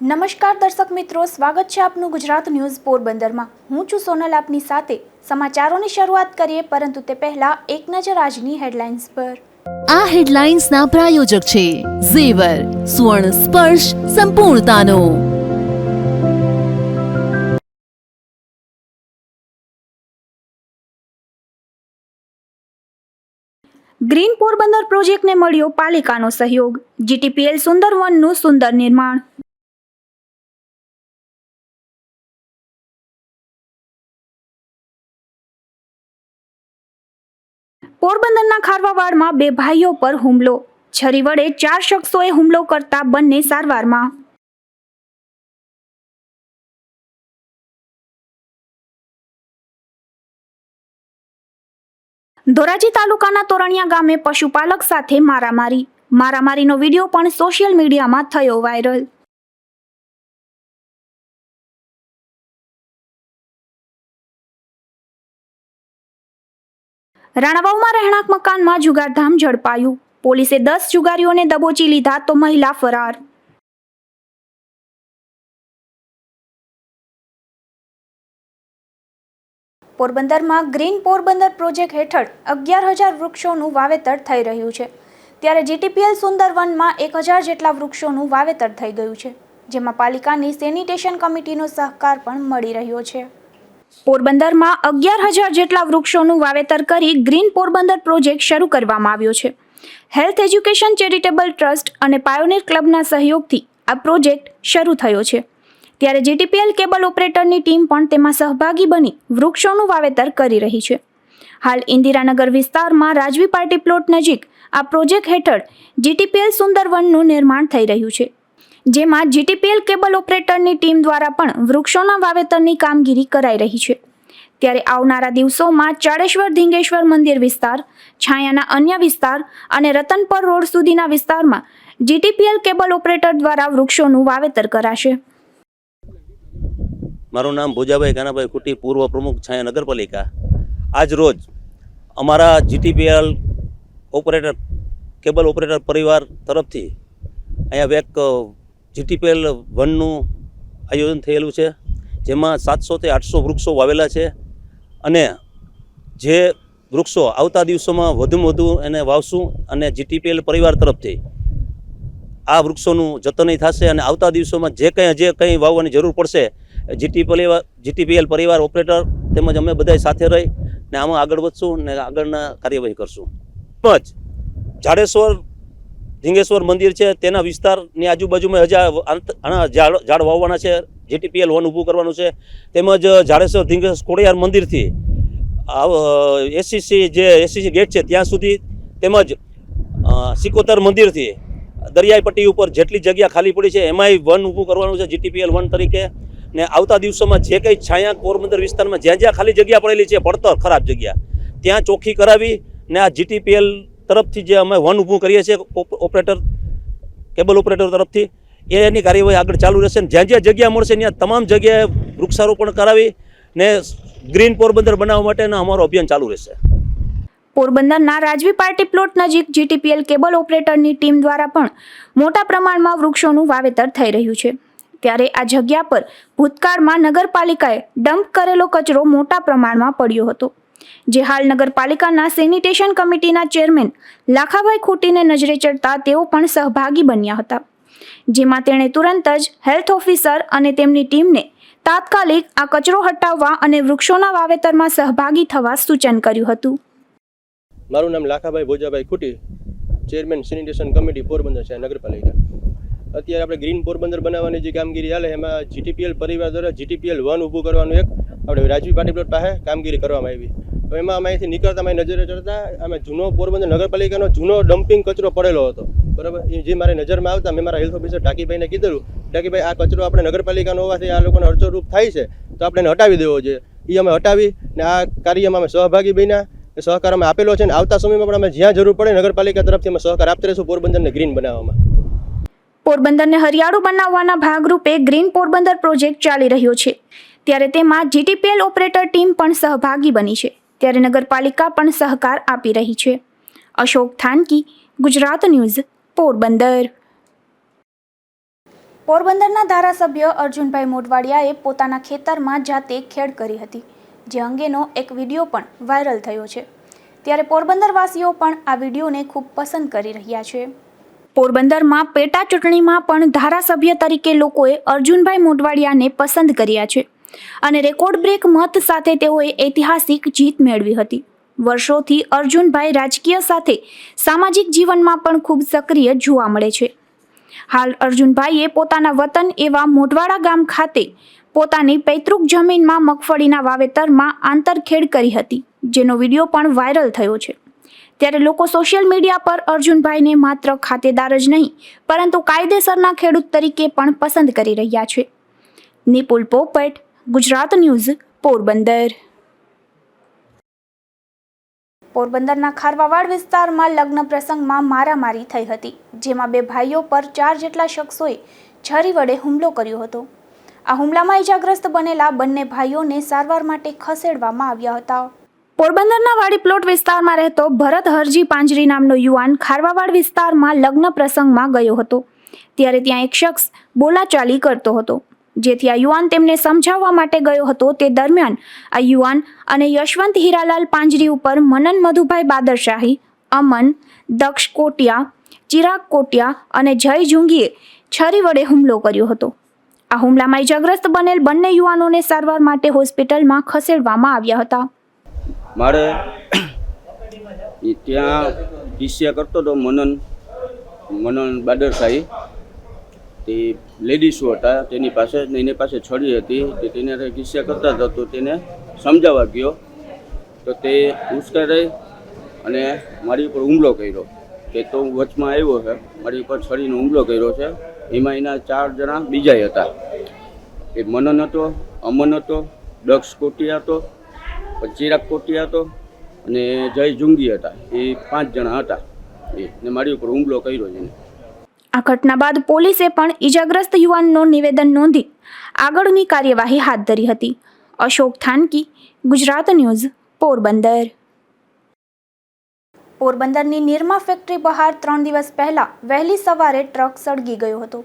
નમસ્કાર દર્શક મિત્રો, સ્વાગત છે આપનું ગુજરાત ન્યૂઝ પોરબંદરમાં। હું છું સોનલ, આપની સાથે સમાચારોની શરૂઆત કરીએ, પરંતુ તે પહેલા એક નજર આજની હેડલાઇન્સ પર। આ હેડલાઇન્સના પ્રાયોજક છે ઝેવર, સુવર્ણ સ્પર્શ સંપૂર્ણતાનો। ગ્રીન પોરબંદર પ્રોજેક્ટને મળ્યો પાલિકાનો સહયોગ। જીટીપીએલ સુંદરવનનું સુંદર નિર્માણ। પોરબંદરના ખારવાવાડમાં બે ભાઈઓ પર હુમલો। છરી વડે 4 શખ્સોએ હુમલો કરતા બંને સારવારમાં। ધોરાજી તાલુકાના તોરણિયા ગામે પશુપાલક સાથે મારામારીનો વિડીયો પણ સોશિયલ મીડિયામાં થયો વાયરલ। રાણાવાવમાં રહેણાંક મકાનમાં જુગારધામ ઝડપાયું। પોલીસે 10 જુગારીઓને દબોચી લીધા તો મહિલા ફરાર। પોરબંદરમાં ગ્રીન પોરબંદર પ્રોજેક્ટ હેઠળ 11,000 વૃક્ષોનું વાવેતર થઈ રહ્યું છે, ત્યારે જીટીપીએલ સુંદરવનમાં 1,000 જેટલા વૃક્ષોનું વાવેતર થઈ ગયું છે, જેમાં પાલિકાની સેનિટેશન કમિટીનો સહકાર પણ મળી રહ્યો છે। પોરબંદરમાં 11,000 જેટલા વૃક્ષોનું વાવેતર કરી ગ્રીન પોરબંદર પ્રોજેક્ટ શરૂ કરવામાં આવ્યો છે। હેલ્થ એજ્યુકેશન ચેરિટેબલ ટ્રસ્ટ અને પાયોનીર ક્લબના સહયોગથી આ પ્રોજેક્ટ શરૂ થયો છે, ત્યારે જીટીપીએલ કેબલ ઓપરેટરની ટીમ પણ તેમાં સહભાગી બની વૃક્ષોનું વાવેતર કરી રહી છે। હાલ ઇન્દિરાનગર વિસ્તારમાં રાજવી પાર્ટી પ્લોટ નજીક આ પ્રોજેક્ટ હેઠળ જીટીપીએલ સુંદરવનનું નિર્માણ થઈ રહ્યું છે, જેમાં જીટીપીએલ કેબલ ઓપરેટરની ટીમ દ્વારા પણ વૃક્ષોના વાવેતરની કામગીરી કરાઈ રહી છે। ત્યારે આવનારા દિવસોમાં ચાળેશ્વર ધીંગેશ્વર મંદિર વિસ્તાર, છાયાના અન્ય વિસ્તાર અને રતનપર રોડ સુધીના વિસ્તારમાં જીટીપીએલ કેબલ ઓપરેટર દ્વારા વૃક્ષોનું વાવેતર કરાશે। મારું નામ ભોજાભાઈ કાનાભાઈ કુટી, પૂર્વ પ્રમુખ છાયા નગરપાલિકા। આજ રોજ અમારા જીટીપીએલ ઓપરેટર કેબલ ઓપરેટર પરિવાર તરફથી અહીંયા એક જીટીપીએલ વનનું આયોજન થયેલું છે, જેમાં 700 થી 800 વૃક્ષો વાવેલા છે અને જે વૃક્ષો આવતા દિવસોમાં વધુમાં વધુ એને વાવશું અને જીટીપીએલ પરિવાર તરફથી આ વૃક્ષોનું જતન થશે અને આવતા દિવસોમાં જે કંઈ વાવવાની જરૂર પડશે જીટીપીએલ પરિવાર ઓપરેટર તેમજ અમે બધા સાથે રહી ને આમાં આગળ વધશું ને આગળના કાર્યવાહી કરશું। તેમજ જાડેશ્વર ધીંગેશ્વર મંદિર છે તેના વિસ્તારની આજુબાજુમાં ઝાડ વાવવાના છે, જીટીપીએલ વન ઊભું કરવાનું છે। તેમજ જાડેશ્વર ધીંગેશ્વર ખોડિયાર મંદિરથી એસસીસી ગેટ છે ત્યાં સુધી, તેમજ સિકોતર મંદિરથી દરિયાઈ પટ્ટી ઉપર જેટલી જગ્યા ખાલી પડી છે એમાંય વન ઊભું કરવાનું છે જીટીપીએલ વન તરીકે। ને આવતા દિવસોમાં જે કંઈ છાયા પોરબંદર વિસ્તારમાં જ્યાં ખાલી જગ્યા પડેલી છે, પડતર ખરાબ જગ્યા, ત્યાં ચોખ્ખી કરાવી ને આ જીટીપીએલ તરફથી જે અમે વન ઊભું કરીએ છીએ ઓપરેટર કેબલ ઓપરેટર તરફથી એની કાર્યવાહી આગળ ચાલુ રહેશે। જ્યાં જગ્યા મળશે ત્યાં તમામ જગ્યાએ વૃક્ષારોપણ કરાવી ને ગ્રીન પોરબંદર બનાવવા માટેના અમારો અભિયાન ચાલુ રહેશે। પોરબંદરના રાજવી પાર્ટી પ્લોટ નજીક જીટીપીએલ કેબલ ઓપરેટરની ટીમ દ્વારા પણ મોટા પ્રમાણમાં વૃક્ષોનું વાવેતર થઈ રહ્યું છે, ત્યારે આ જગ્યા પર ભૂતકાળમાં નગરપાલિકાએ ડમ્પ કરેલો કચરો મોટા પ્રમાણમાં પડ્યો હતો, જે હાલ નગરપાલિકાના સેનિટેશન કમિટીના ચેરમેન લાખાભાઈ ખૂટીને નજરે ચડતા તેઓ પણ સહભાગી બન્યા હતા, જેમાં તેણે તુરંત જ હેલ્થ ઓફિસર અને તેમની ટીમને તાત્કાલિક આ કચરો હટાવવા અને વૃક્ષોના વાવેતરમાં સહભાગી થવા સૂચન કર્યું હતું। મારું નામ લાખાભાઈ ભોજાભાઈ ખૂટી, ચેરમેન સેનિટેશન કમિટી પોરબંદર છે નગરપાલિકા। અત્યારે આપણે ગ્રીન પોરબંદર બનાવવાની જે કામગીરી ચાલે એમાં જીટીપીએલ પરિવાર દ્વારા જીટીપીએલ વન ઊભું કરવાનું એક આપણે રાજવી પાર્ટી પ્લોટ પાસે કામગીરી કરવામાં આવી। તો એમાં અમે અહીંથી નીકળતા અમારી નજરે ચડતા અમે જૂનો પોરબંદર નગરપાલિકાનો જૂનો ડમ્પિંગ કચરો પડેલો હતો, બરાબર। એ જે મારી નજરમાં આવતા મેં મારા હેલ્થ ઓફિસર ટાકીભાઈને કીધેલું, ટાકીભાઈ આ કચરો આપણે નગરપાલિકાનો હોવાથી આ લોકોને અડચણરૂપ થાય છે, તો આપણે એને હટાવી દેવો જોઈએ। એ અમે હટાવી ને આ કાર્યમાં અમે સહભાગી બન્યા, સહકાર અમે આપેલો છે અને આવતા સમયમાં પણ અમે જ્યાં જરૂર પડે નગરપાલિકા તરફથી અમે સહકાર આપતા રહીશું પોરબંદરને ગ્રીન બનાવવામાં। પોરબંદરને હરિયાળું બનાવવાના ભાગરૂપે ગ્રીન પોરબંદર પ્રોજેક્ટ ચાલી રહ્યો છે, ત્યારે તેમાં જીટીપીએલ ઓપરેટર ટીમ પણ સહભાગી બની છે, ત્યારે નગરપાલિકા પણ સહકાર આપી રહી છે। અશોક થાનકી, ગુજરાત ન્યૂઝ, પોરબંદર। પોરબંદરના ધારાસભ્ય અર્જુનભાઈ મોઢવાડિયાએ પોતાના ખેતરમાં જાતે ખેડ કરી હતી, જે અંગેનો એક વિડીયો પણ વાયરલ થયો છે. ત્યારે પોરબંદરવાસીઓ પણ આ વિડીયોને ખૂબ પસંદ કરી રહ્યા છે. પોરબંદરમાં પેટા ચૂંટણીમાં પણ ધારાસભ્ય તરીકે લોકોએ અર્જુનભાઈ મોઢવાડિયાને પસંદ કર્યા છે અને રેકોર્ડ બ્રેક મત સાથે તેઓએ ઐતિહાસિક જીત મેળવી હતી. વર્ષોથી અર્જુનભાઈ રાજકીય સાથે સામાજિક જીવનમાં પણ ખૂબ સક્રિય જોવા મળે છે. હાલ અર્જુનભાઈએ પોતાના વતન એવા મોઢવાડા ગામ ખાતે પોતાની પૈતૃક જમીનમાં મગફળીના વાવેતરમાં આંતરખેડ કરી હતી, જેનો વિડીયો પણ વાયરલ થયો છે. ત્યારે લોકો સોશિયલ મીડિયા પર અર્જુનભાઈને માત્ર ખાતેદાર જ નહીં પરંતુ કાયદેસરના ખેડૂત તરીકે પણ પસંદ કરી રહ્યા છે. નિપુલ પોપટ, ગુજરાત ન્યૂઝ, પોરબંદર. પોરબંદરના ખારવાવાડ વિસ્તારમાં લગ્ન પ્રસંગમાં મારામારી થઈ હતી, જેમાં 2 ભાઈઓ પર 4 જેટલા શખ્સોએ છરી વડે હુમલો કર્યો હતો. આ હુમલામાં ઇજાગ્રસ્ત બનેલા બંને ભાઈઓને સારવાર માટે ખસેડવામાં આવ્યા હતા. પોરબંદરના વાડી પ્લોટ વિસ્તારમાં રહેતો ભરત હરજી પાંજરી નામનો યુવાન ખારવાવાડ વિસ્તારમાં લગ્ન પ્રસંગમાં ગયો હતો. ત્યારે ત્યાં એક શખ્સ બોલાચાલી કરતો હતો, જેથી આ યુવાન તેમને સમજાવવા માટે ગયો હતો. તે દરમિયાન આ યુવાન અને યશવંત હીરાલાલ પાંજરી ઉપર મનન મધુભાઈ બાદરશાહી, અમન, દક્ષ કોટિયા, ચિરાગ કોટિયા અને જય જુંગીએ છરી વડે હુમલો કર્યો હતો. આ હુમલામાં ઇજાગ્રસ્ત બનેલ બંને યુવાનોને સારવાર માટે હોસ્પિટલમાં ખસેડવામાં આવ્યા હતા. મારે ત્યાં કિસ્સા કરતો હતો મનન બાદરશાહી, તે લેડીઝો હતા તેની પાસે છડી હતી. તે તેને કિસ્સા કરતા હતા તો તેને સમજાવવા ગયો તો તે ઉશ્કેરાઈ અને મારી ઉપર હુમલો કર્યો. તે તો વચમાં આવ્યો છે, મારી ઉપર છરીનો હુમલો કર્યો છે. એમાં એના 4 જણા બીજા હતા. એ મનન હતો, અમન હતો, દક્ષ કોટિયા હતો, ચિરાગ કોટિયા હતો અને જય જુંગી હતા. એ 5 જણા હતા ને મારી ઉપર હુમલો કર્યો છે. આ ઘટના બાદ પોલીસે પણ ઇજાગ્રસ્ત યુવાનનું નિવેદન નોંધી આગળની કાર્યવાહી હાથ ધરી હતી. અશોક થાનકી, ગુજરાત ન્યૂઝ, પોરબંદર. પોરબંદરની નિરમા ફેક્ટરી બહાર 3 દિવસ પહેલા વહેલી સવારે ટ્રક સળગી ગયો હતો.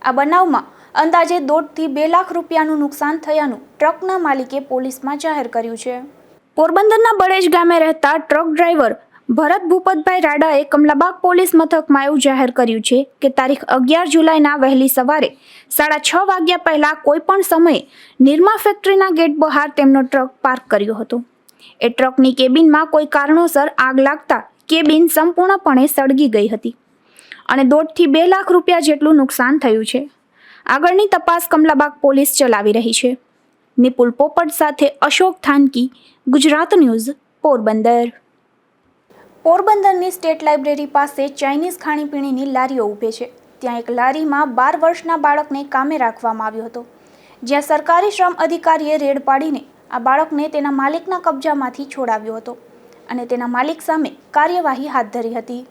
આ બનાવમાં અંદાજે 1.5 થી 2 લાખ રૂપિયાનું નુકસાન થયાનું ટ્રકના માલિકે પોલીસમાં જાહેર કર્યું છે. પોરબંદરના બળેજ ગામે રહેતા ટ્રક ડ્રાઈવર ભરત ભૂપતભાઈ રાડાએ કમલાબાગ પોલીસ મથકમાં એવું જાહેર કર્યું છે કે તારીખ 11 જુલાઈના વહેલી સવારે 6:30 વાગ્યા પહેલા કોઈપણ સમયે નિરમા ફેક્ટરીના ગેટ બહાર તેમનો ટ્રક પાર્ક કર્યો હતો. એ ટ્રકની કેબિનમાં કોઈ કારણોસર આગ લાગતા કેબિન સંપૂર્ણપણે સળગી ગઈ હતી અને 1.5 થી 2 લાખ રૂપિયા જેટલું નુકસાન થયું છે. આગળની તપાસ કમલાબાગ પોલીસ ચલાવી રહી છે. નિપુલ પોપટ સાથે અશોક થાનકી, ગુજરાત ન્યૂઝ, પોરબંદર. પોરબંદરની સ્ટેટ લાઇબ્રેરી પાસે ચાઇનીઝ ખાણીપીણીની લારીઓ ઊભે છે. ત્યાં એક લારીમાં 12 વર્ષના બાળકને કામે રાખવામાં આવ્યો હતો, જ્યાં સરકારી શ્રમ અધિકારીએ રેડ પાડીને આ બાળકને તેના માલિકના કબજામાંથી છોડાવ્યો હતો અને તેના માલિક સામે કાર્યવાહી હાથ ધરી હતી.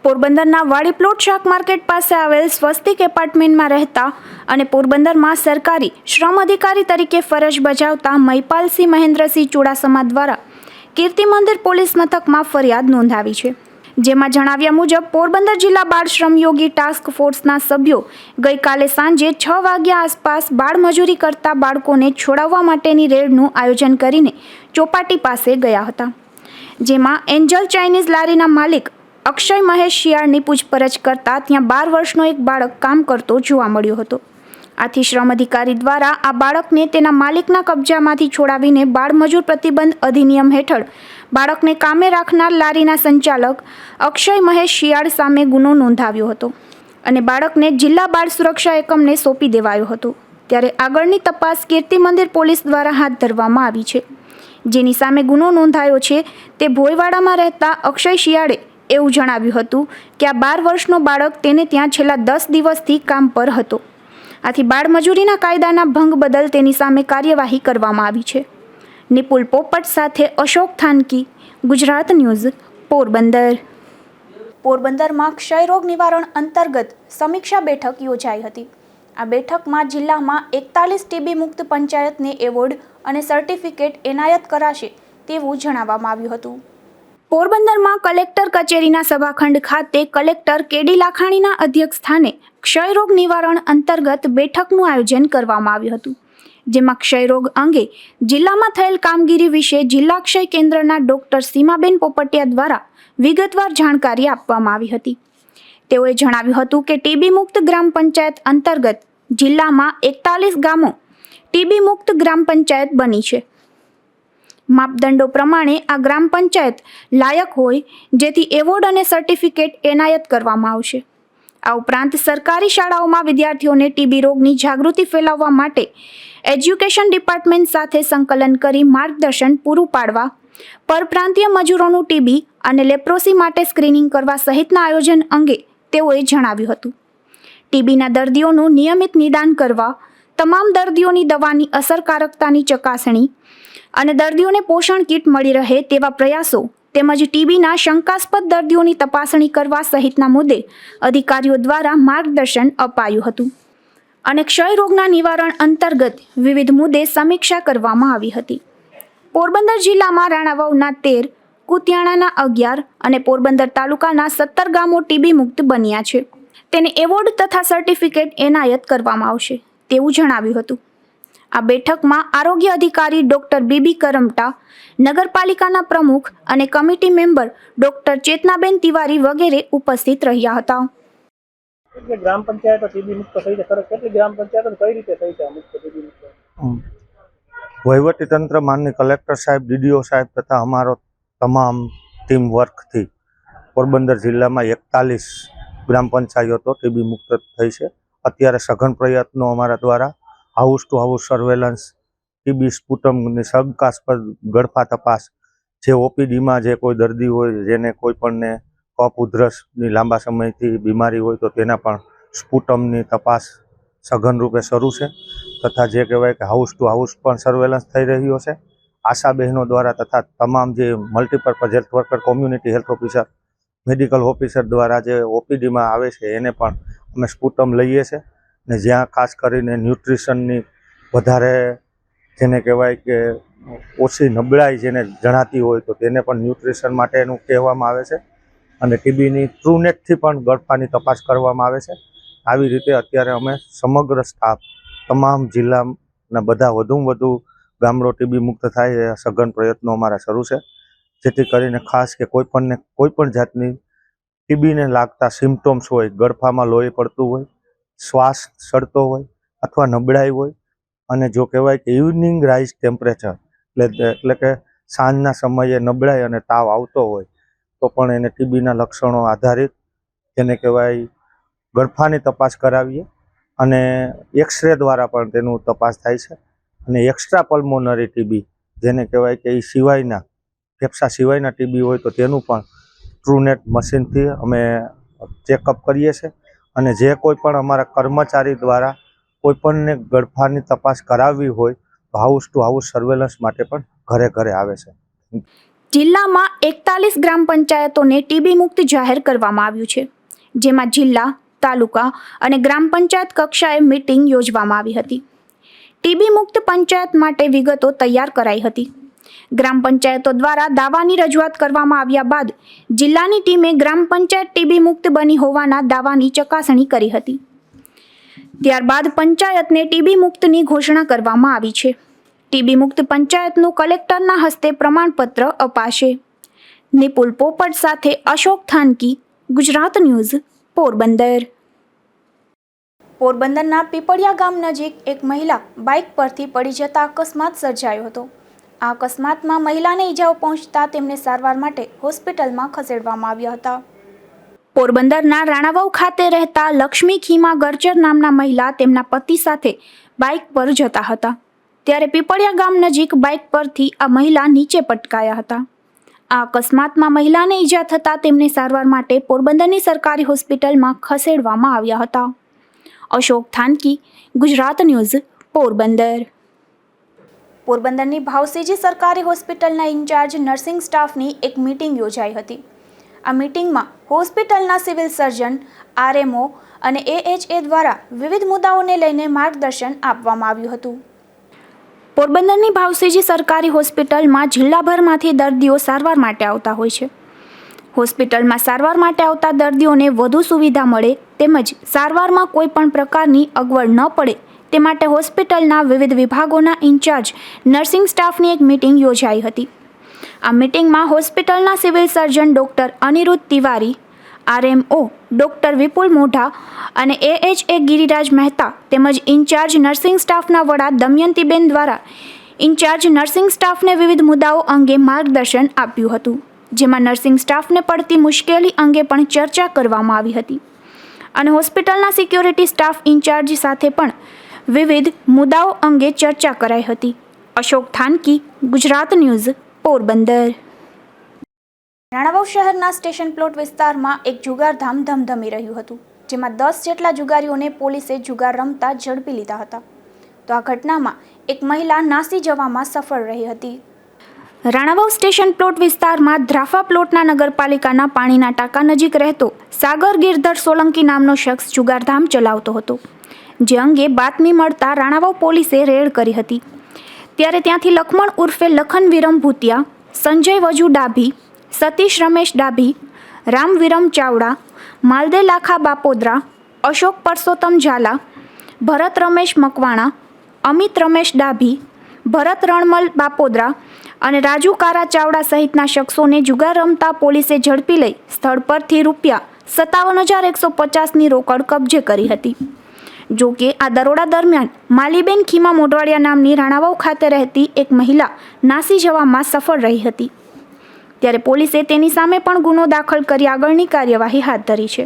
પોરબંદરના વાડી પ્લોટ શાક માર્કેટ પાસે આવેલ સ્વસ્તિક એપાર્ટમેન્ટમાં રહેતા અને પોરબંદરમાં સરકારી શ્રમ અધિકારી તરીકે ફરજ બજાવતા મહિપાલસિંહ મહેન્દ્રસિંહ ચુડાસમા દ્વારા કીર્તિ મંદિર પોલીસ મથકમાં ફરિયાદ નોંધાવી છે. જેમાં જણાવ્યા મુજબ પોરબંદર જિલ્લા બાળ શ્રમયોગી ટાસ્ક ફોર્સના સભ્યો ગઈકાલે સાંજે 6 વાગ્યા આસપાસ બાળમજૂરી કરતા બાળકોને છોડાવવા માટેની રેડનું આયોજન કરીને ચોપાટી પાસે ગયા હતા. જેમાં એન્જલ ચાઇનીઝ લારીના માલિક અક્ષય મહેશ શિયાળની પૂછપરછ કરતા ત્યાં 12 વર્ષનો એક બાળક કામ કરતો જોવા મળ્યો હતો. આથી શ્રમ અધિકારી દ્વારા આ બાળકને તેના માલિકના કબજામાંથી છોડાવીને બાળમજૂર પ્રતિબંધ અધિનિયમ હેઠળ બાળકને કામે રાખનાર લારીના સંચાલક અક્ષય મહેશ શિયાળ સામે ગુનો નોંધાવ્યો હતો અને બાળકને જિલ્લા બાળ સુરક્ષા એકમને સોંપી દેવાયો હતો. ત્યારે આગળની તપાસ કીર્તિ મંદિર પોલીસ દ્વારા હાથ ધરવામાં આવી છે. જેની સામે ગુનો નોંધાયો છે તે ભોયવાડામાં રહેતા અક્ષય શિયાળે એવું જણાવ્યું હતું કે આ 12 વર્ષનો બાળક તેને ત્યાં છેલ્લા 10 દિવસથી કામ પર હતો. આથી બાળમજૂરીના કાયદાના ભંગ બદલ તેની સામે કાર્યવાહી કરવામાં આવી છે. નિપુલ પોપટ સાથે અશોક થાનકી, ગુજરાત ન્યૂઝ, પોરબંદર. પોરબંદરમાં ક્ષયરોગ નિવારણ અંતર્ગત સમીક્ષા બેઠક યોજાઈ હતી. આ બેઠકમાં જિલ્લામાં 41 ટીબી મુક્ત પંચાયતને એવોર્ડ અને સર્ટિફિકેટ એનાયત કરાશે તેવું જણાવવામાં આવ્યું હતું. પોરબંદરમાં કલેક્ટર કચેરીના સભાખંડ ખાતે કલેક્ટર કેડી લાખાણીના અધ્યક્ષ સ્થાને ક્ષયરોગ નિવારણ અંતર્ગત બેઠકનું આયોજન કરવામાં આવ્યું હતું, જેમાં ક્ષયરોગ અંગે જિલ્લામાં થયેલ કામગીરી વિશે જિલ્લા ક્ષય કેન્દ્રના ડોક્ટર સીમાબેન પોપટિયા દ્વારા વિગતવાર જાણકારી આપવામાં આવી હતી. તેઓએ જણાવ્યું હતું કે ટીબી મુક્ત ગ્રામ પંચાયત અંતર્ગત જિલ્લામાં 41 ગામો ટીબી મુક્ત ગ્રામ પંચાયત બની છે. માપદંડો પ્રમાણે આ ગ્રામ પંચાયત લાયક હોય જેથી એવોર્ડ અને સર્ટિફિકેટ એનાયત કરવામાં આવશે. આ ઉપરાંત સરકારી શાળાઓમાં વિદ્યાર્થીઓને ટીબી રોગની જાગૃતિ ફેલાવવા માટે એજ્યુકેશન ડિપાર્ટમેન્ટ સાથે સંકલન કરી માર્ગદર્શન પૂરું પાડવા, પરપ્રાંતીય મજૂરોનું ટીબી અને લેપ્રોસી માટે સ્ક્રીનિંગ કરવા સહિતના આયોજન અંગે તેઓએ જણાવ્યું હતું. ટીબીના દર્દીઓનું નિયમિત નિદાન કરવા, તમામ દર્દીઓની દવાની અસરકારકતાની ચકાસણી અને દર્દીઓને પોષણ કીટ મળી રહે તેવા પ્રયાસો તેમજ ટીબીના શંકાસ્પદ દર્દીઓની તપાસણી કરવા સહિતના મુદ્દે અધિકારીઓ દ્વારા માર્ગદર્શન અપાયું હતું અને ક્ષય રોગના નિવારણ અંતર્ગત વિવિધ મુદ્દે સમીક્ષા કરવામાં આવી હતી. પોરબંદર જિલ્લામાં રાણાવાવના 13, કુતિયાણાના 11 અને પોરબંદર તાલુકાના 17 ગામો ટીબી મુક્ત બન્યા છે. તેને એવોર્ડ તથા સર્ટિફિકેટ એનાયત કરવામાં આવશે તેવું જણાવ્યું હતું. આ બેઠકમાં આરોગ્ય અધિકારી ડોક્ટર બીબી કરમટા, નગરપાલિકાના પ્રમુખ અને committee member doctor Chetnaben Tiwari વગેરે ઉપસ્થિત રહ્યા હતા. ગ્રામ પંચાયતો ટીબી મુક્ત થઈ છે, કેટલી ગ્રામ પંચાયતો કઈ રીતે થઈ છે મુક્ત ટીબી મુક્ત? વહીવટી તંત્ર, માનની કલેક્ટર સાહેબ, ડીડીઓ સાહેબ તથા અમારો તમામ ટીમ વર્કથી પોરબંદર જિલ્લામાં 41 ગ્રામ પંચાયતો ટીબી મુક્ત થઈ છે. અત્યારે સઘન પ્રયત્નો અમારા દ્વારા house to house surveillance, TB સ્પુટમની શંકાસ્પદ ગળફા તપાસ, જે ઓપીડીમાં જે કોઈ દર્દી હોય જેને કોઈ પણને કફ ઉધરસની લાંબા સમયથી બીમારી હોય તો તેના પણ સ્પુટમની તપાસ સઘન રૂપે શરૂ છે. તથા જે કહેવાય કે હાઉસ ટુ હાઉસ પણ સર્વેલન્સ થઈ રહ્યો છે. આશા બહેનો દ્વારા તથા તમામ જે multipurpose health worker, community health officer, medical officer દ્વારા જે ઓપીડીમાં આવે છે એને પણ અમે સ્પુટમ લઈએ છીએ. ને જ્યાં ખાસ કરીને ન્યુટ્રિશનની વધારે જેને કહેવાય કે ઓછી નબળાઈ જેને જણાતી હોય તો તેને પણ ન્યુટ્રિશન માટેનું કહેવામાં આવે છે. અને ટીબીની ટ્રુનેટથી પણ ગળફાની તપાસ કરવામાં આવે છે. આવી રીતે અત્યારે અમે સમગ્ર સ્ટાફ તમામ જિલ્લાના બધા વધુમાં વધુ ગામડો ટીબી મુક્ત થાય એ સઘન પ્રયત્નો અમારા શરૂ છે, જેથી કરીને ખાસ કે કોઈ પણ જાતની ટીબીને લાગતા સિમ્ટોમ્સ હોય, ગળફામાં લોહી પડતું હોય, શ્વાસ ચડતો હોય અથવા નબળાઈ હોય, અને જો કહેવાય કે ઇવનિંગ રાઇઝ ટેમ્પરેચર એટલે કે સાંજના સમયે નબળાઈ અને તાવ આવતો હોય તો પણ એને ટીબીના લક્ષણો આધારિત જેને કહેવાય ગળફાની તપાસ કરાવીએ અને એક્સરે દ્વારા પણ તેનું તપાસ થાય છે. અને એક્સ્ટ્રા પલ્મોનરી ટીબી જેને કહેવાય કે એ સિવાયના ફેફસા સિવાયના ટીબી હોય તો તેનું પણ ટ્રુનેટ મશીનથી અમે ચેકઅપ કરીએ છીએ. અને જે કોઈ પણ અમારા કર્મચારી દ્વારા કોઈપણને ગળફાની તપાસ કરાવવી હોય તો હાઉસ ટુ હાઉસ સર્વેલન્સ માટે પણ ઘરે ઘરે આવે છે. જિલ્લામાં 41 ગ્રામ પંચાયતોને ટીબી મુક્ત જાહેર કરવામાં આવ્યું છે, જેમાં જિલ્લા, તાલુકા અને ગ્રામ પંચાયત કક્ષાએ મીટિંગ યોજવામાં આવી હતી. ટીબી મુક્ત પંચાયત માટે વિગતો તૈયાર કરાઈ હતી. ગ્રામ પંચાયતો દ્વારા દાવાની રજૂઆત કરવામાં આવ્યા બાદ જિલ્લાની ટીમે ગ્રામ પંચાયત ટીબી મુક્ત બની હોવાના દાવાની ચકાસણી કરી હતી. ત્યારબાદ પંચાયતને ટીબી મુક્તની ઘોષણા કરવામાં આવી છે. ટીબી મુક્ત પંચાયતનું કલેક્ટરના હસ્તે પ્રમાણપત્ર અપાશે. નિપુલ પોપટ સાથે અશોક થાનકી, ગુજરાત ન્યૂઝ, પોરબંદર. પોરબંદરના પીપળિયા ગામ નજીક એક મહિલા બાઇક પરથી પડી જતા અકસ્માત સર્જાયો હતો. આ અકસ્માતમાં મહિલાને ઈજાઓ પહોંચતા તેમને સારવાર માટે હોસ્પિટલમાં ખસેડવામાં આવ્યા હતા. પોરબંદરના રાણાવાવ ખાતે રહેતા લક્ષ્મી ખીમા ગરચર નામના મહિલા તેમના પતિ સાથે બાઇક પર જતા હતા. ત્યારે પીપળિયા ગામ નજીક બાઇક પરથી આ મહિલા નીચે પટકાયા હતા. આ અકસ્માતમાં મહિલાને ઈજા થતાં તેમને સારવાર માટે પોરબંદરની સરકારી હોસ્પિટલમાં ખસેડવામાં આવ્યા હતા. અશોક થાનકી, ગુજરાત ન્યૂઝ, પોરબંદર. પોરબંદરની ભાવસીજી સરકારી હોસ્પિટલના ઇન્ચાર્જ નર્સિંગ સ્ટાફની એક મીટિંગ યોજાઈ હતી. આ મીટિંગમાં હોસ્પિટલના સિવિલ સર્જન, આરએમઓ અને એએચએ દ્વારા વિવિધ મુદ્દાઓને લઈને માર્ગદર્શન આપવામાં આવ્યું હતું. પોરબંદરની ભાવસીજી સરકારી હોસ્પિટલમાં જિલ્લાભરમાંથી દર્દીઓ સારવાર માટે આવતા હોય છે. હોસ્પિટલમાં સારવાર માટે આવતા દર્દીઓને વધુ સુવિધા મળે તેમજ સારવારમાં કોઈ પણ પ્રકારની અગવડ ન પડે તે માટે હોસ્પિટલના વિવિધ વિભાગોના ઇન્ચાર્જ નર્સિંગ સ્ટાફની એક મિટિંગ યોજાઈ હતી. આ મિટિંગમાં હોસ્પિટલના civil surgeon doctor Aniruddh Tiwari, RMO doctor Vipul Modha અને AHA ગિરિરાજ મહેતા તેમજ ઇન્ચાર્જ નર્સિંગ સ્ટાફના વડા દમયંતીબેન દ્વારા ઇન્ચાર્જ નર્સિંગ સ્ટાફને વિવિધ મુદ્દાઓ અંગે માર્ગદર્શન આપ્યું હતું, જેમાં નર્સિંગ સ્ટાફને પડતી મુશ્કેલી અંગે પણ ચર્ચા કરવામાં આવી હતી અને હોસ્પિટલના સિક્યોરિટી સ્ટાફ ઇન્ચાર્જ સાથે પણ વિવિધ મુદ્દાઓ અંગે ચર્ચા કરાઈ હતી. અશોક થાનકી, ગુજરાત ન્યૂઝ, પોરબંદર. રાણાવાવ શહેરના સ્ટેશન પ્લોટ વિસ્તારમાં એક જુગારધામ ધમધમી રહ્યું હતું, જેમાં 10 જેટલા જુગારીઓને પોલીસે જુગાર રમતા ઝડપી લીધા હતા. તો આ ઘટનામાં એક મહિલા નાસી જવામાં સફળ રહી હતી. રાણાવાવ સ્ટેશન પ્લોટ વિસ્તારમાં ધ્રાફા પ્લોટના નગરપાલિકાના પાણીના ટાંકા નજીક રહેતો સાગર ગિરધર સોલંકી નામનો શખ્સ જુગારધામ ચલાવતો હતો, જે અંગે બાતમી મળતા રાણાવાવ પોલીસે રેડ કરી હતી. ત્યારે ત્યાંથી લખમણ ઉર્ફે લખન વિરમ ભૂતિયા, સંજય વજુ ડાભી, સતીશ રમેશ ડાભી, રામ વિરમ ચાવડા, માલદે લાખા બાપોદરા, અશોક પરસોત્તમ ઝાલા, ભરત રમેશ મકવાણા, અમિત રમેશ ડાભી, ભરત રણમલ બાપોદરા અને રાજુ કારા ચાવડા સહિતના શખ્સોને જુગાર રમતા પોલીસે ઝડપી લઈ સ્થળ પરથી ₹57,150ની રોકડ કબજે કરી હતી. જો કે આ દરોડા દરમિયાન માલીબેન ખીમા મોઢવાડિયા નામની રાણાવાવ ખાતે રહેતી એક મહિલા નાસી જવામાં સફળ રહી હતી. ત્યારે પોલીસે તેની સામે પણ ગુનો દાખલ કરી આગળની કાર્યવાહી હાથ ધરી છે.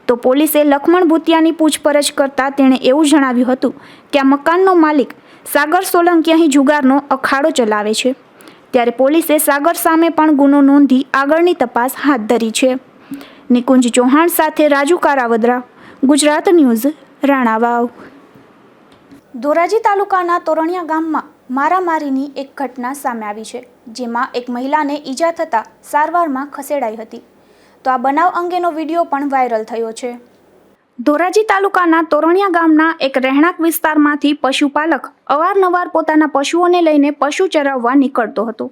તો પોલીસે લખમણ ભૂતિયાની પૂછપરછ કરતા તેણે એવું જણાવ્યું હતું કે આ મકાનનો માલિક સાગર સોલંકી અહીં જુગારનો અખાડો ચલાવે છે. ત્યારે પોલીસે સાગર સામે પણ ગુનો નોંધી આગળની તપાસ હાથ ધરી છે. નિકુંજ ચૌહાણ સાથે રાજુ કારાવદરા, ગુજરાત ન્યૂઝ, રાણાવાવ. ધોરાજી તાલુકાના તોરણિયા ગામમાં મારામારીની એક ઘટના સામે આવી છે, જેમાં એક મહિલાને ઈજા થતાં સારવારમાં ખસેડાઈ હતી. તો આ બનાવ અંગેનો વિડીયો પણ વાયરલ થયો છે. ધોરાજી તાલુકાના તોરણિયા ગામના એક રહેણાંક વિસ્તારમાંથી પશુપાલક અવારનવાર પોતાના પશુઓને લઈને પશુ ચરાવવા નીકળતો હતો.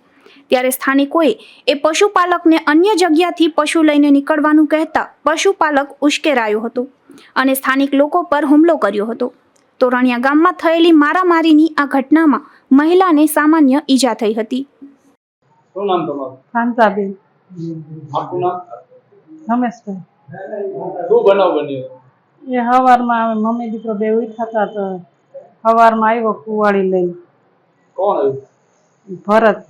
ત્યારે સ્થાનિકોએ એ પશુપાલકને અન્ય જગ્યાથી પશુ લઈને નીકળવાનું કહેતા પશુપાલક ઉશ્કેરાયો હતો અને સ્થાનિક લોકો પર હુમલો કર્યો હતો. તોરણિયા ગામમાં થયેલી મારામારીની આ ઘટનામાં મહિલાને સામાન્ય ઈજા થઈ હતી. શું નામ તમારું? કાંતાબેન. આપનું નામ? રમેશભાઈ. શું બનાવ બન્યો? એ સવારમાં મમ્મી દીકરો બે ઉઠાતા તો સવારમાં આવ્યો કુવાડી લઈને. કોણ આવ્યું? ભરત.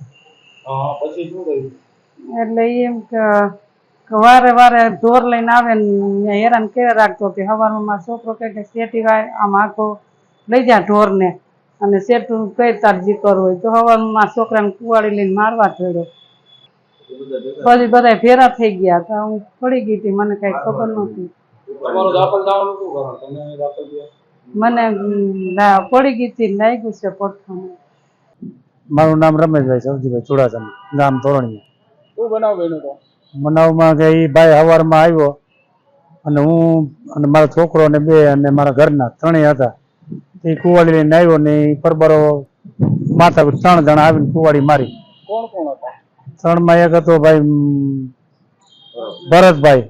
હા, પછી શું થયું? એટલે એમ કે વારે વારે ઢોર લઈને આવે ને હેરાન કરે રાખતો કે સવારમાં મારો છોકરો કહે કે શેઠી વાય આમ આખો લઈ જા ઢોરને અને શેઠું કઈ તાર જીકર હોય તો સવારમાં મારા છોકરાને કુવાડી લઈને મારવા થયો. પછી બધા ભેરા થઈ ગયા તો હું પડી ગઈ હતી, મને કઈ ખબર નહોતી. તમારું દાખલ થવાનું શું કારણ? તમે દાખલ થયા? મને પડી ગઈ હતી, લાગ્યું છે પડખું. મારું નામ રમેશભાઈ સવજીભાઈ ચુડાસમા, ગામ તોરણિયા. શું બનાવ બન્યો તો? બનાવમાં કે એ ભાઈ સવારમાં આવ્યો અને હું અને મારો છોકરો ને બે અને મારા ઘરના ત્રણેય હતા. એ કુવાડી લઈને આવ્યો ને એ પરબરો માથા 3 જણા આવીને કુવાડી મારી. કોણ કોણ હતા? 3માં એક હતો ભાઈ ભરતભાઈ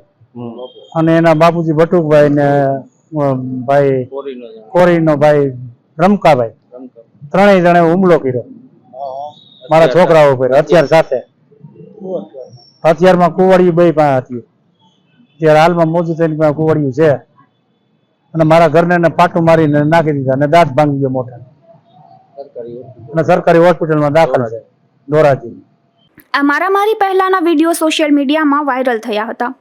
અને એના બાપુજી બટુકભાઈ ને ભાઈ કોરીનો ભાઈ રમકાભાઈ. ત્રણેય જણે હુમલો કર્યો મારા છોકરાઓ ઉપર હથિયાર સાથે. હથિયારમાં કુવાડિયું બે પાસે હતી. ત્યારે હાલમાં મોજું થઈને પાસે કુવાડિયું છે અને મારા ઘરને પાટું મારીને નાખી દીધા અને દાંત ભાંગી ગયો મોટા અને સરકારી હોસ્પિટલમાં દાખલ છે ધોરાજી. આ મારામારી પહેલાના વિડીયો સોશિયલ મીડિયામાં વાયરલ થયા હતા,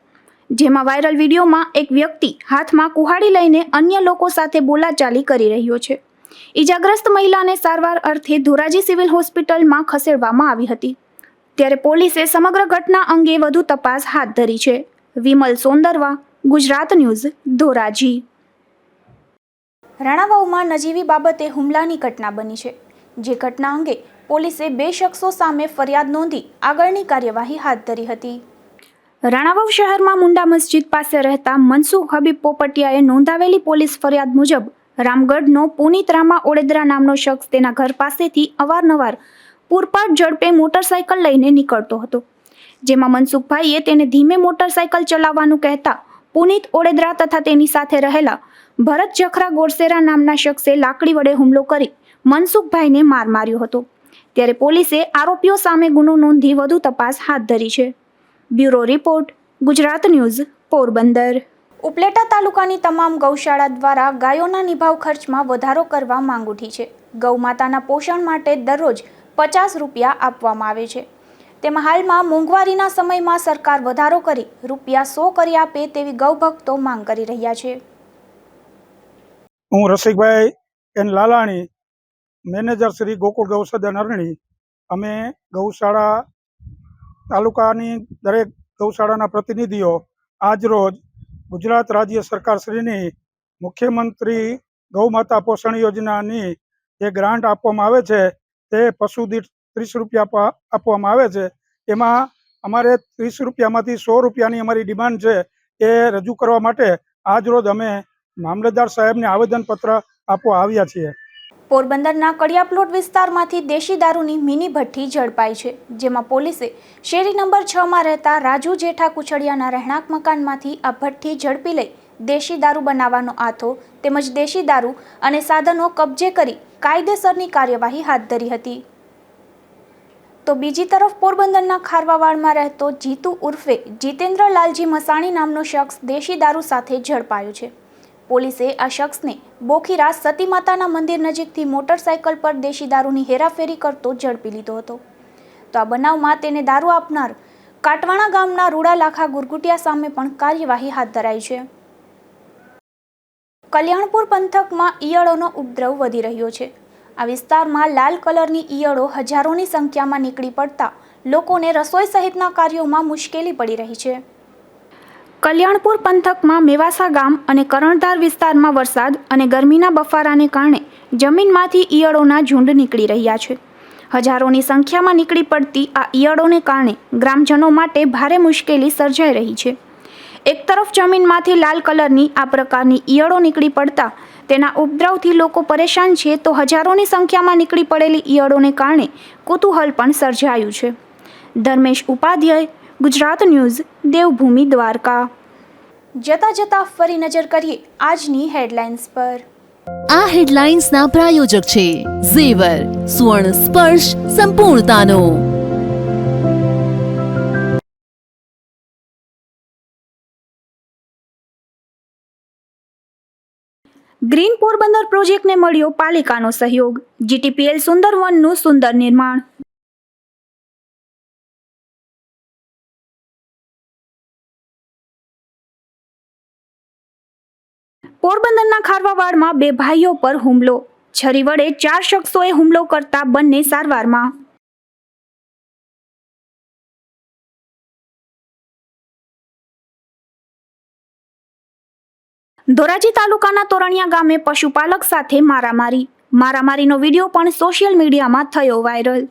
જેમાં વાયરલ વિડીયોમાં એક વ્યક્તિ હાથમાં કુહાડી લઈને અન્ય લોકો સાથે બોલાચાલી કરી રહ્યો છે. ઈજાગ્રસ્ત મહિલાને સારવાર અર્થે ધોરાજી સિવિલ હોસ્પિટલમાં ખસેડવામાં આવી હતી. ત્યારે પોલીસે સમગ્ર ઘટના અંગે વધુ તપાસ હાથ ધરી છે. વિમલ સોંદરવા, ગુજરાત ન્યૂઝ, ધોરાજી. રાણાવાવમાં નજીવી બાબતે હુમલાની ઘટના બની છે, જે ઘટના અંગે પોલીસે 2 શખ્સો સામે ફરિયાદ નોંધી આગળની કાર્યવાહી હાથ ધરી હતી. રાણાવાવ શહેરમાં મુંડા મસ્જિદ પાસે રહેતા મનસુખ હબીબ પોપટિયાએ નોંધાવેલી પોલીસ ફરિયાદ મુજબ રામગઢનો પુનિત રામા ઓડેદરા નામનો શખ્સ તેના ઘર પાસેથી અવારનવાર પૂરપાટ ઝડપે મોટરસાયકલ લઈને નીકળતો હતો. જેમાં મનસુખભાઈએ તેને ધીમે મોટરસાયકલ ચલાવવાનું કહેતા પુનિત ઓડેદરા તથા તેની સાથે રહેલા ભરત જખરા ગોરસેરા નામના શખ્સે લાકડી વડે હુમલો કરી મનસુખભાઈને માર માર્યો હતો. ત્યારે પોલીસે આરોપીઓ સામે ગુનો નોંધી વધુ તપાસ હાથ ધરી છે. Bureau report, Gujarat news, Porbandar. Upleta તાલુકાની તમામ ગૌશાળા દ્વારા ગાયોના નિભાવ ખર્ચમાં વધારો કરવા માંગ ઉઠી છે. ગૌમાતાના પોષણ માટે દરરોજ 50 રૂપિયા આપવામાં આવે છે. તેમાં હાલમાં મોંઘવારીના સમયમાં સરકાર વધારો કરી રૂપિયા 100 કરી આપે તેવી ગૌભક્તો માંગ કરી રહ્યા છે. હું રસિકભાઈ એન લાલાણી, મેનેજર શ્રી ગોકુળ ગૌસદન અરણી. અમે ગૌશાળા તાલુકાની દરેક ગૌશાળાના પ્રતિનિધિઓ આજ રોજ ગુજરાત રાજ્ય સરકાર શ્રીની મુખ્યમંત્રી ગૌમાતા પોષણ યોજનાની જે ગ્રાન્ટ આપવામાં આવે છે તે પશુ દીઠ 30 રૂપિયા આપવામાં આવે છે. એમાં અમારે 30 રૂપિયામાંથી 100 રૂપિયાની અમારી ડિમાન્ડ છે એ રજૂ કરવા માટે આજ રોજ અમે મામલતદાર સાહેબને આવેદનપત્ર આપવા આવ્યા છીએ. પોરબંદરના કડિયાપ્લોટ વિસ્તારમાંથી દેશી દારૂની મિની ભઠ્ઠી ઝડપાઈ છે, જેમાં પોલીસે શેરી નંબર 6માં રહેતા રાજુ જેઠા કુછડિયાના રહેણાંક મકાનમાંથી આ ભઠ્ઠી ઝડપી લઈ દેશી દારૂ બનાવવાનો આથો તેમજ દેશી દારૂ અને સાધનો કબજે કરી કાયદેસરની કાર્યવાહી હાથ ધરી હતી. તો બીજી તરફ પોરબંદરના ખારવાવાડમાં રહેતો જીતુ ઉર્ફે જીતેન્દ્ર લાલજી મસાણી નામનો શખ્સ દેશી દારૂ સાથે ઝડપાયો છે. પોલીસે આ શખ્સને બોખીરા સતી માતાના મંદિર નજીકથી મોટરસાયકલ પર દેશી દારૂની હેરાફેરી કરતો ઝડપી લીધો હતો. તો આ બનાવમાં તેને દારૂ આપનાર કાટવાણા ગામના રૂડા લાખા ગુરગુટિયા સામે પણ કાર્યવાહી હાથ ધરાઈ છે. કલ્યાણપુર પંથકમાં ઈયળોનો ઉપદ્રવ વધી રહ્યો છે. આ વિસ્તારમાં લાલ કલરની ઈયળો હજારોની સંખ્યામાં નીકળી પડતા લોકોને રસોઈ સહિતના કાર્યોમાં મુશ્કેલી પડી રહી છે. કલ્યાણપુર પંથકમાં મેવાસા ગામ અને કરણધાર વિસ્તારમાં વરસાદ અને ગરમીના બફારાને કારણે જમીનમાંથી ઈયળોના ઝુંડ નીકળી રહ્યા છે. હજારોની સંખ્યામાં નીકળી પડતી આ ઈયળોને કારણે ગ્રામજનો માટે ભારે મુશ્કેલી સર્જાઈ રહી છે. એક તરફ જમીનમાંથી લાલ કલરની આ પ્રકારની ઈયળો નીકળી પડતા તેના ઉપદ્રવથી લોકો પરેશાન છે, તો હજારોની સંખ્યામાં નીકળી પડેલી ઈયળોને કારણે કુતૂહલ પણ સર્જાયું છે. ધર્મેશ ઉપાધ્યાય, ગુજરાત ન્યૂઝ, દેવભૂમિ દ્વારકા. જતા ફરી નજર કરીએ આજની હેડલાઇન્સ પર. આ હેડલાઇન્સના પ્રાયોજક છે ઝેવર, સુવર્ણ સ્પર્શ સંપૂર્ણતાનો. ગ્રીન પોરબંદર પ્રોજેક્ટને મળ્યો પાલિકાનો સહયોગ. જીટીપીએલ સુંદરવનનું સુંદર નિર્માણ. પોરબંદરના ખારવાવાડમાં 2 ભાઈઓ પર હુમલો. છરી વડે 4 શખ્સોએ હુમલો કરતા બંને સારવારમાં. ધોરાજી તાલુકાના તોરણિયા ગામે પશુપાલક સાથે મારામારીનો વિડીયો પણ સોશિયલ મીડિયામાં થયો વાયરલ.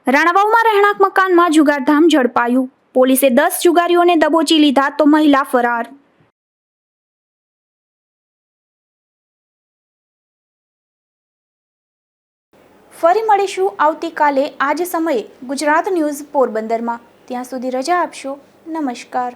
રાણાવાવમાં રહેણાંક મકાનમાં જુગારધામ ઝડપાયું. પોલીસે 10 જુગારીઓને દબોચી લીધા તો મહિલા ફરાર. ફરી મળીશું આવતીકાલે આ જ સમયે ગુજરાત ન્યૂઝ પોરબંદરમાં. ત્યાં સુધી રજા આપશો. નમસ્કાર.